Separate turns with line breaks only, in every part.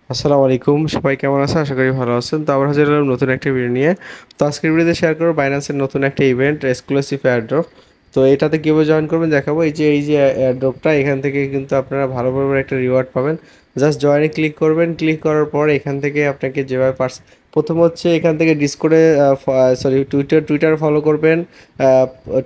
আসসালামু আলাইকুম, সবাই কেমন আছেন? আশা করি ভালো আছেন। তো আবার হাজির হলাম নতুন একটা ভিডিও নিয়ে। তো আজকের ভিডিওতে শেয়ার করব বাইন্যান্সের নতুন একটা ইভেন্ট এক্সক্লুসিভ এয়ারড্রপ। তো এটাতে কীভাবে জয়েন করবেন দেখাবো। এই যে এয়ারড্রপটা, এখান থেকে কিন্তু আপনারা ভালো পরিমাণে একটা রিওয়ার্ড পাবেন। জাস্ট জয়েনে ক্লিক করবেন। ক্লিক করার পর এখান থেকে আপনাকে যেভাবে প্রথম হচ্ছে এখান থেকে ডিসকর্ডে টুইটার ফলো করবেন।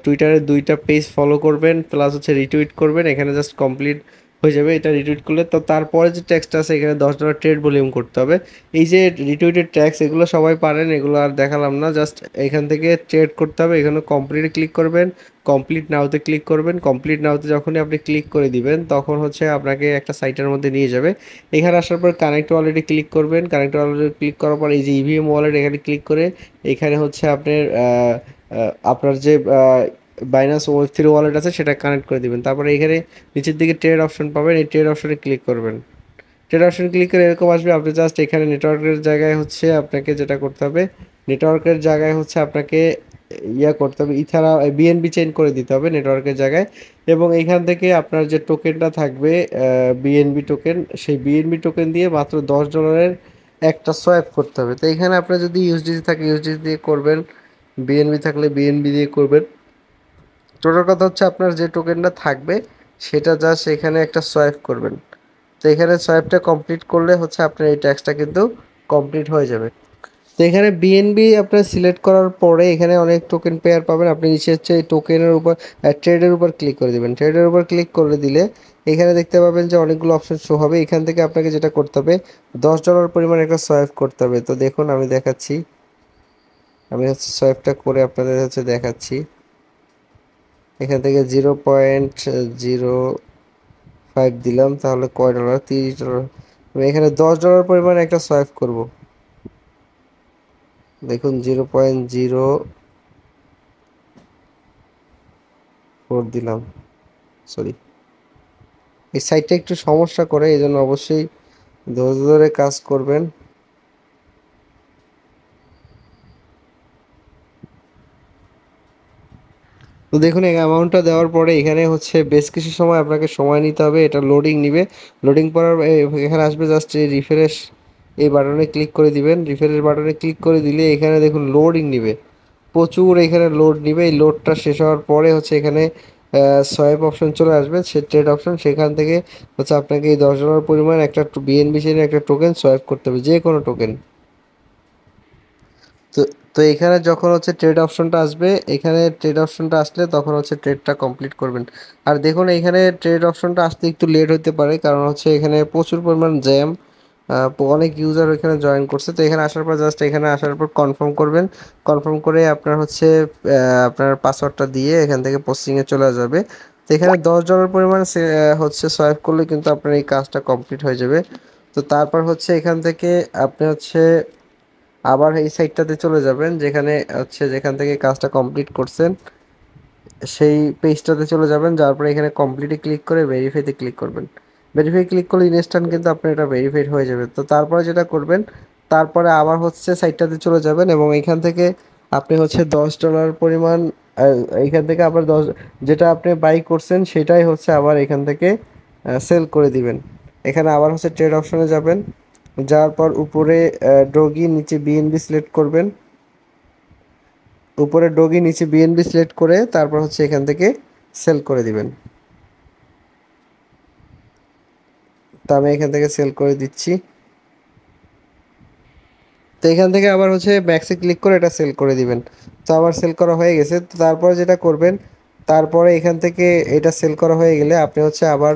টুইটারে 2টা পেজ ফলো করবেন, প্লাস হচ্ছে রিটুইট করবেন। এখানে জাস্ট কমপ্লিট হয়ে যাবে এটা রিটুইট করলে। তো তারপরে যে ট্যাক্সটা আছে এখানে $10 ট্রেড ভলিউম করতে হবে। এই যে রিটুইটেড ট্যাক্স এগুলো সবাই পারেন, এগুলো আর দেখালাম না। জাস্ট এখান থেকে ট্রেড করতে হবে। এখানে কমপ্লিটে ক্লিক করবেন, কমপ্লিট নাওতে ক্লিক করবেন। কমপ্লিট নাওতে যখনই আপনি ক্লিক করে দিবেন তখন হচ্ছে আপনাকে একটা সাইটের মধ্যে নিয়ে যাবে। এখানে আসার পর কানেক্ট ওয়ালেটে ক্লিক করবেন। কানেক্ট ওয়ালেটে ক্লিক করার পর এই যে ইভিএম ওয়ালেট এখানে ক্লিক করে এখানে হচ্ছে আপনার যে বাইনান্স ওয়েব3 ওয়ালেট আছে সেটা কানেক্ট করে দিবেন। তারপরে এখানে নিচের দিকে ট্রেড অপশন পাবেন, এই ট্রেড অপশনে ক্লিক করবেন। ট্রেড অপশন ক্লিক করে এরকম আসবে। আপনি জাস্ট এখানে নেটওয়ার্কের জায়গায় হচ্ছে আপনাকে যেটা করতে হবে, নেটওয়ার্কের জায়গায় হচ্ছে আপনাকে করতে হবে, বিএনবি চেঞ্জ করে দিতে হবে নেটওয়ার্কের জায়গায়। এবং এইখান থেকে আপনার যে টোকেনটা থাকবে বিএনবি টোকেন, সেই বিএনবি টোকেন দিয়ে মাত্র $10 একটা সোয়াইপ করতে হবে। তো এখানে আপনার যদি ইউএসডিসি থাকে ইউএসডিসি দিয়ে করবেন, বিএনবি থাকলে বিএনবি দিয়ে করবেন। টোটাল কথা হচ্ছে আপনার যে টোকেনটা থাকবে সেটা জাস্ট এখানে একটা সোয়াইপ করবেন। তো এখানে সোয়াইপটা কমপ্লিট করলে হচ্ছে আপনার এই ট্যাক্সটা কিন্তু কমপ্লিট হয়ে যাবে। তো এখানে বিএনবি আপনার সিলেক্ট করার পরে এখানে অনেক টোকেন পেয়ার পাবেন। আপনি নিচে হচ্ছে এই টোকেনের উপর ট্রেডের উপর ক্লিক করে দেবেন। ট্রেডের উপর ক্লিক করে দিলে এখানে দেখতে পাবেন যে অনেকগুলো অপশন শো হবে। এখান থেকে আপনাকে যেটা করতে হবে, $10 পরিমাণ একটা সোয়াইপ করতে হবে। তো দেখুন আমি দেখাচ্ছি, আমি হচ্ছে সোয়াইপটা করে আপনাদের হচ্ছে দেখাচ্ছি। এখান থেকে 0.05 দিলাম, তাহলে কয় ডলার? $30। আমি এখানে $10 পরিমাণ একটা সোয়াইপ করব। দেখুন 0.04 দিলাম। সরি, এই সাইটটা একটু সমস্যা করে, এই জন্য অবশ্যই ধৈর্য ধরে কাজ করবেন। তো দেখুন এই অ্যামাউন্টটা দেওয়ার পরে এখানে হচ্ছে বেশ কিছু সময় আপনাকে সময় নিতে হবে, এটা লোডিং নিবে। লোডিং করার এখানে আসবে, জাস্ট এই রিফ্রেশ এই বাটনে ক্লিক করে দিবেন। রিফ্রেশ বাটনে ক্লিক করে দিলে এখানে দেখুন লোডিং নিবে, প্রচুর এখানে লোড নিবে। এই লোডটা শেষ হওয়ার পরে হচ্ছে এখানে সোয়াইপ অপশন চলে আসবে, সে ট্রেড অপশন। সেখান থেকে হচ্ছে আপনাকে এই $10 পরিমাণ একটা বিএনবি চেনের একটা টোকেন সোয়াইপ করতে হবে, যে কোনো টোকেন। তো তো এখানে যখন হচ্ছে ট্রেড অপশনটা আসবে, এখানে ট্রেড অপশনটা আসলে তখন হচ্ছে ট্রেডটা কমপ্লিট করবেন। আর দেখুন এখানে ট্রেড অপশনটা আসতে একটু লেট হতে পারে, কারণ হচ্ছে এখানে প্রচুর পরিমাণ জ্যাম, অনেক ইউজার এখানে জয়েন করছে। তো এখানে আসার পর জাস্ট এখানে আসার পর কনফার্ম করবেন। কনফার্ম করে আপনার হচ্ছে আপনার পাসওয়ার্ডটা দিয়ে এখান থেকে পোস্টিংয়ে চলে যাবে। তো এখানে $10 পরিমাণ হচ্ছে সোয়াইপ করলে কিন্তু আপনার এই কাজটা কমপ্লিট হয়ে যাবে। তো তারপর হচ্ছে এখান থেকে আপনি হচ্ছে আবার এই সাইটটাতে চলে যাবেন, যেখান থেকে কাজটা কমপ্লিট করছেন সেই পেজটাতে চলে যাবেন। যাওয়ার পরে এখানে কমপ্লিটে ক্লিক করে ভেরিফাইতে ক্লিক করবেন। ভেরিফাই ক্লিক করলে ইনস্ট্যান্ট কিন্তু আপনার এটা ভেরিফাইড হয়ে যাবে। তো তারপরে যেটা করবেন, তারপরে আবার হচ্ছে সাইটটাতে চলে যাবেন এবং এখান থেকে আপনি হচ্ছে $10 পরিমাণ এইখান থেকে আবার যেটা আপনি বাই করছেন সেটাই হচ্ছে আবার এখান থেকে সেল করে দিবেন। এখানে আবার হচ্ছে ট্রেড অপশনে যাবেন। যাওয়ার পর উপরে ডগি, নিচে বিএনবি সিলেক্ট করবেন। উপরে ডগি, নিচে বিএনবি সিলেক্ট করে তারপর হচ্ছে এখান থেকে সেল করে দিবেন। তো আমি এখান থেকে সেল করে দিচ্ছি। তো এখান থেকে আবার হচ্ছে ম্যাক্সে ক্লিক করে এটা সেল করে দিবেন। তো আবার সেল করা হয়ে গেছে। তো তারপরে যেটা করবেন, তারপরে এখান থেকে এটা সেল করা হয়ে গেলে আপনি হচ্ছে আবার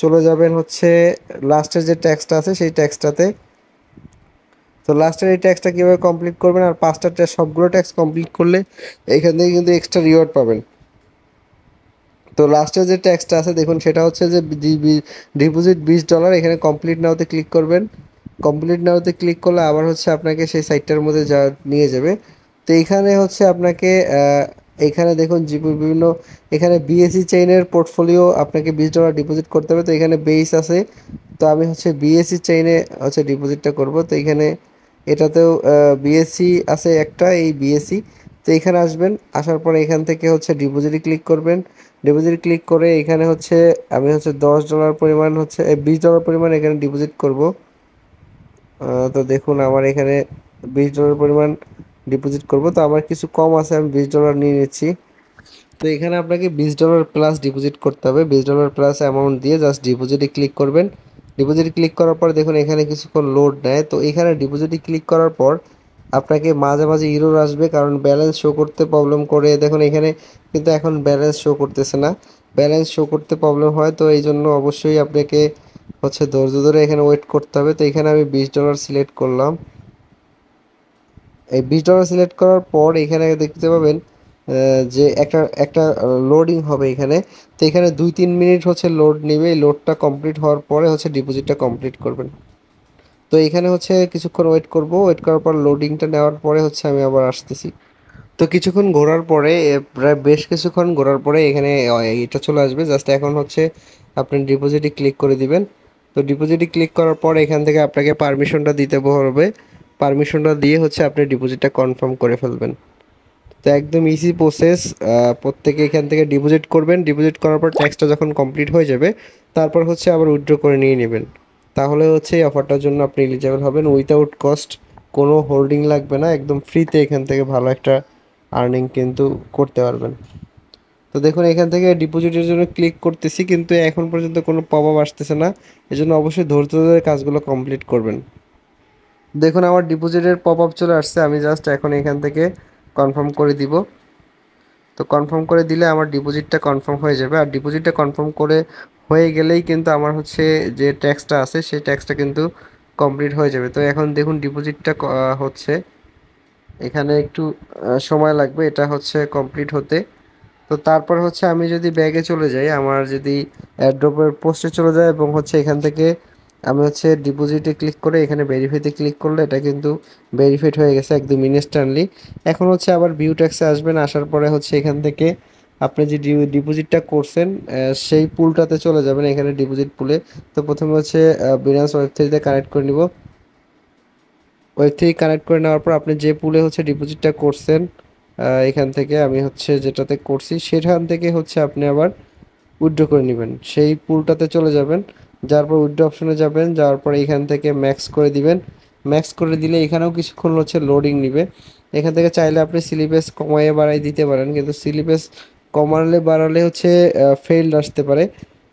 চলে যাবেন হচ্ছে লাস্টের যে ট্যাক্সটা আছে সেই ট্যাক্সটাতে। তো লাস্টের এই ট্যাক্সটা কীভাবে কমপ্লিট করবেন, আর 5টা ট্যাক্স, সবগুলো ট্যাক্স কমপ্লিট করলে এখান থেকে কিন্তু এক্সট্রা রিওয়ার্ড পাবেন। তো লাস্টের যে ট্যাক্সটা আছে দেখুন, সেটা হচ্ছে যে ডিপোজিট $20। এখানে কমপ্লিট নাওতে ক্লিক করবেন। কমপ্লিট নাওতে ক্লিক করলে আবার হচ্ছে আপনাকে সেই সাইটটার মধ্যে নিয়ে যাবে। তো এইখানে হচ্ছে আপনাকে এখানে দেখুন বিভিন্ন এখানে বিএসসি চেইনের পোর্টফোলিও আপনাকে $20 ডিপোজিট করতে হবে। তো এখানে বেস আছে, তো আমি হচ্ছে বিএসসি চেইনে হচ্ছে ডিপোজিটটা করব। তো এখানে এটাতেও বিএসসি আছে একটা, এই বিএসসি। তো এখানে আসবেন, আসার পরে এখান থেকে হচ্ছে ডিপোজিটে ক্লিক করবেন। ডিপোজিট ক্লিক করে এখানে হচ্ছে আমি হচ্ছে $10 পরিমাণ হচ্ছে $20 পরিমাণ এখানে ডিপোজিট করব। তো দেখুন আমার এখানে $20 পরিমাণ ডিপোজিট করব, তো আমার কিছু কম আছে, আমি $20 নিয়ে নিচ্ছি। তো এখানে আপনাকে $20 প্লাস ডিপোজিট করতে হবে। $20 প্লাস অ্যামাউন্ট দিয়ে জাস্ট ডিপোজিটে ক্লিক করবেন। ডিপোজিটে ক্লিক করার পর দেখুন এখানে কিছুক্ষণ লোড নেয়। তো এখানে ডিপোজিটে ক্লিক করার পর আপনাকে মাঝে মাঝে ইরর আসবে, কারণ ব্যালেন্স শো করতে প্রবলেম করে। দেখুন এখানে কিন্তু এখন ব্যালেন্স শো করতেছে না, ব্যালেন্স শো করতে প্রবলেম হয়। তো এই জন্য অবশ্যই আপনাকে ধৈর্য ধরে এখানে ওয়েট করতে হবে। তো এখানে আমি $20 সিলেক্ট করলাম। এই $20 সিলেক্ট করার পর এখানে দেখতে পাবেন যে একটা একটা লোডিং হবে এখানে। তো এখানে 2-3 মিনিট লোড নেবে। এই লোডটা কমপ্লিট হওয়ার পরে ডিপোজিটটা কমপ্লিট করবেন। তো এখানে কিছুক্ষণ ওয়েট করব, ওয়েট করার পর লোডিংটা নেওয়ার পরে আমি আবার আসতেছি। তো কিছুক্ষণ ঘোরার পরে প্রায় বেশ কিছুক্ষণ ঘোরার পরে এখানে এটা চলে আসবে। জাস্ট এখন আপনি ডিপোজিটে ক্লিক করে দিবেন। তো ডিপোজিটে ক্লিক করার পর এখান থেকে আপনাকে পারমিশনটা দিতে হবে। পারমিশনটা দিয়ে আপনি ডিপোজিটটা কনফার্ম করে ফেলবেন। তো একদম ইজি প্রসেস। প্রত্যেকে এখান থেকে ডিপোজিট করবেন। ডিপোজিট করার পর ট্যাক্সটা যখন কমপ্লিট হয়ে যাবে তারপর আবার উইথড্র করে নিয়ে নেবেন। তাহলে এই অফারটার জন্য আপনি এলিজিবল হবেন উইথাউট কস্ট। কোনো হোল্ডিং লাগবে না, একদম ফ্রিতে এখান থেকে ভালো একটা আর্নিং কিন্তু করতে পারবেন। তো দেখুন এখান থেকে ডিপোজিটের জন্য ক্লিক করতেছি, কিন্তু এখন পর্যন্ত কোনো পপ আপ আসতেছে না। এজন্য অবশ্যই ধৈর্য ধরে কাজগুলো কমপ্লিট করবেন। দেখুন আমার ডিপোজিটের পপ আপ চলে আসছে, আমি জাস্ট এখন এখান থেকে কনফার্ম করে দিব। তো কনফার্ম করে দিলে আমার ডিপোজিটটা কনফার্ম হয়ে যাবে। আর ডিপোজিটটা কনফার্ম করে হয়ে গেলেই কিন্তু আমার যে ট্যাক্সটা আছে সেই ট্যাক্সটা কিন্তু কমপ্লিট হয়ে যাবে। তো এখন দেখুন ডিপোজিটটা হচ্ছে, এখানে একটু সময় লাগবে এটা কমপ্লিট হতে। তো তারপর আমি যদি ব্যাগে চলে যাই, আমার যদি অ্যাড্রপের পোস্টে চলে যায় এবং এখান থেকে আমি ডিপোজিটে ক্লিক করে এখানে ভেরিফাইতে ক্লিক করলে এটা কিন্তু ভেরিফাইড হয়ে গেছে একদম ইনস্ট্যান্টলি। এখন আবার ভিউ ট্যাক্সে আসবেন, আসার পরে এখান থেকে আপনি যে ডিপোজিটটা করছেন সেই পুলটাতে চলে যাবেন, এখানে ডিপোজিট পুলে। তো প্রথমে বিনান্স ওয়েব3 কানেক্ট করে নিব। ওয়েব3 কানেক্ট করে নেওয়ার পর আপনি যে পুলে ডিপোজিটটা করছেন এখান থেকে আমি যেটাতে করছি সেখান থেকে আপনি আবার উইথড্র করে নেবেন। সেই পুলটাতে চলে যাবেন, যাওয়ার পর উইথড্র অপশনে যাবেন, যাওয়ার পর এখান থেকে ম্যাক্স করে দিবেন। ম্যাক্স করে দিলে এখানেও কিছুক্ষণ লোডিং নিবে। এখান থেকে চাইলে আপনি সিলিবাস কমাইয়ে বাড়াই দিতে পারেন, কিন্তু সিলিবাস কমালে বাড়ালে ফেইল্ড আসতে পারে।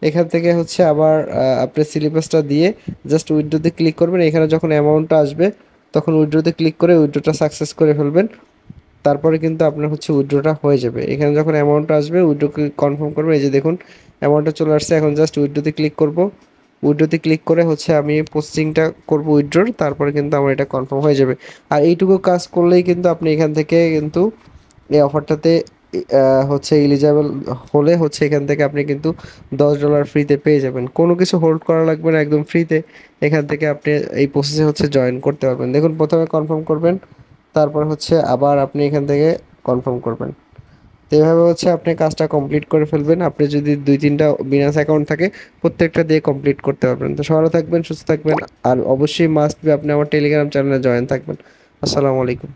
এখান থেকে আবার আপনি সিলিবাসটা দিয়ে জাস্ট উইথড্রোতে ক্লিক করবেন। এখানে যখন অ্যামাউন্টটা আসবে তখন উইথড্রোতে ক্লিক করে উইথড্রোটা সাকসেস করে ফেলবেন। তারপরে কিন্তু আপনার উইথড্রোটা হয়ে যাবে। এখানে যখন অ্যামাউন্টটা আসবে উইথড্রো কনফার্ম করবে। এই যে দেখুন অ্যামাউন্টটা চলে আসছে, এখন জাস্ট উইথড্রোতে ক্লিক করব। উইথড্রোতে ক্লিক করে আমি প্রসেসিংটা করব উইথড্রোর, তারপরে কিন্তু আমার এটা কনফার্ম হয়ে যাবে। আর এইটুকু কাজ করলেই কিন্তু আপনি এখান থেকে কিন্তু এই অফারটাতে এলিজিবল হলে এখান থেকে আপনি কিন্তু $10 ফ্রিতে পেয়ে যাবেন। কোনো কিছু হোল্ড করা লাগবে না, একদম ফ্রিতে এখান থেকে আপনি এই প্রসেসে জয়েন করতে পারবেন। দেখুন প্রথমে কনফার্ম করবেন, তারপর আবার আপনি এখান থেকে কনফার্ম করবেন। তো এভাবে আপনি কাজটা কমপ্লিট করে ফেলবেন। আপনি যদি 2-3টা বিনান্স অ্যাকাউন্ট থাকে প্রত্যেকটা দিয়ে কমপ্লিট করতে পারবেন। তো সবাই থাকবেন, সুস্থ থাকবেন, আর অবশ্যই মাস্ট বি আপনি আমার টেলিগ্রাম চ্যানেলে জয়েন থাকবেন। আসসালামু আলাইকুম।